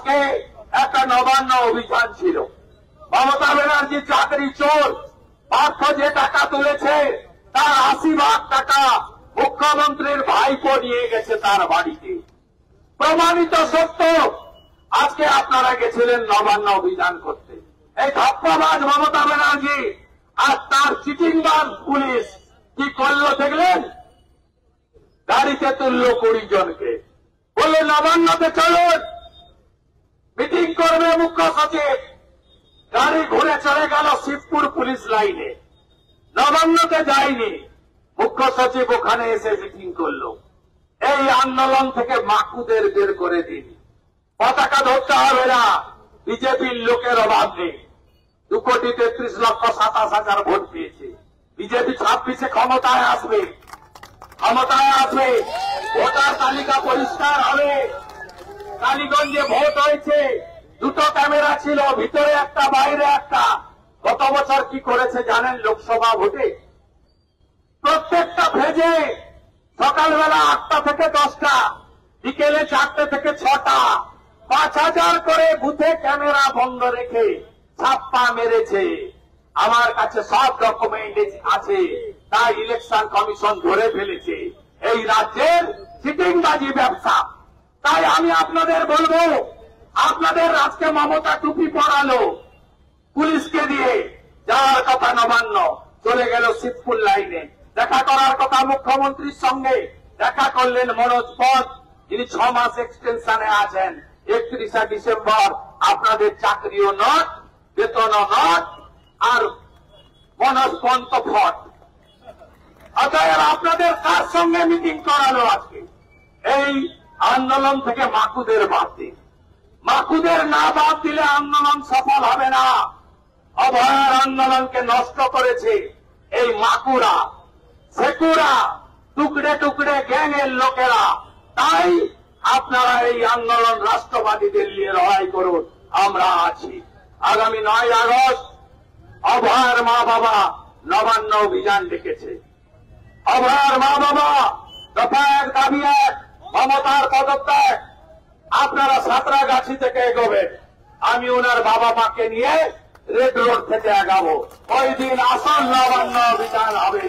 আজকে একটা নবান্ন অভিযান ছিল। মমতা ব্যানার্জি চাকরি চোর, পার্থ যে টাকা তুলেছে তার ৮০ লাখ টাকা মুখ্যমন্ত্রীর ভাইপো নিয়ে গেছে তার বাড়িতে। প্রমাণিত সত্য। আজকে আপনারা গেছিলেন নবান্ন অভিযান করতে। এই ধাপ্পাবাজ মমতা ব্যানার্জি আর তার চিটিংবাজ পুলিশ কি করলো দেখলেন? গাড়িতে তুললো ২০ জনকে, বললো নবান্নতে চলুন, মিটিং করবে মুখ্য সচিব। গাড়ি ঘুরে চলে গেল শিবপুর পুলিশ লাইনে, নবান্নতে যায়নি। মুখ্য সচিব ওখানে এসে মিটিং করলো। এই আন্দোলন থেকে মাকুদের বের করে দিন, পতাকা ধরতে হবে না, বিজেপির লোকের অভাব নেই। ২,৩৩,২৭,০০০ ভোট পেয়েছে বিজেপি। ২৬-এ ক্ষমতায় আসবে, ভোটার তালিকা পরিষ্কার হবে। কালীগঞ্জে ভোট হয়েছে, 2টো ক্যামেরা ছিল, ভিতরে একটা বাইরে একটা। গত বছর কি করেছে জানেন? লোকসভা ভোটে প্রত্যেকটা ভেজে সকালবেলা 8টা থেকে 10টা, বিকেলে 4টে থেকে 6টা, ৫,০০০ করে বুথে ক্যামেরা বন্ধ রেখে ছাপ্পা মেরেছে। আমার কাছে সব ডকুমেন্ট আছে, তাই ইলেকশন কমিশন ধরে ফেলেছে। এই রাজ্যের চিটিংবাজি ব্যবসা। তাই আমি আপনাদের বলবো, আপনাদের আজকে মমতা টুপি পরালো পুলিশকে দিয়ে, যাওয়ার কথা নবান্ন, চলে গেল শিবপুর লাইনে। দেখা করার কথা মুখ্যমন্ত্রীর সঙ্গে, দেখা করলেন মনোজ পথ, যিনি 6 মাস এক্সটেনশনে আছেন। 31শে ডিসেম্বর আপনাদের চাকরিও নট, বেতনও নট, আর মনোজ পন্ত ফট। অতএব আপনাদের কার সঙ্গে মিটিং করালো আজকে? এই আন্দোলন থেকে মাকুদের বাদ দিন। মাকুদের না বাদ দিলে আন্দোলন সফল হবে না। অভয়ার আন্দোলনকে নষ্ট করেছে এই মাকুরা, সেকুরা, টুকরে টুকরে গ্যাংয়ের লোকেরা। তাই আপনারা এই আন্দোলন রাষ্ট্রবাদীদের নিয়ে লড়াই করুন, আমরা আছি। আগামী 9 আগস্ট অভয়ার মা বাবা নবান্ন অভিযান ডেকেছে। অভয়ার মা বাবা দফা 1 দাবি 1, মমতার পদত্যাগ। আপনারা সাঁতরাগাছি থেকে এগোবেন, আমি ওনার বাবা মাকে নিয়ে রেড রোড থেকে আগাবো। ওই দিন আসল নবান্ন অভিযান হবে।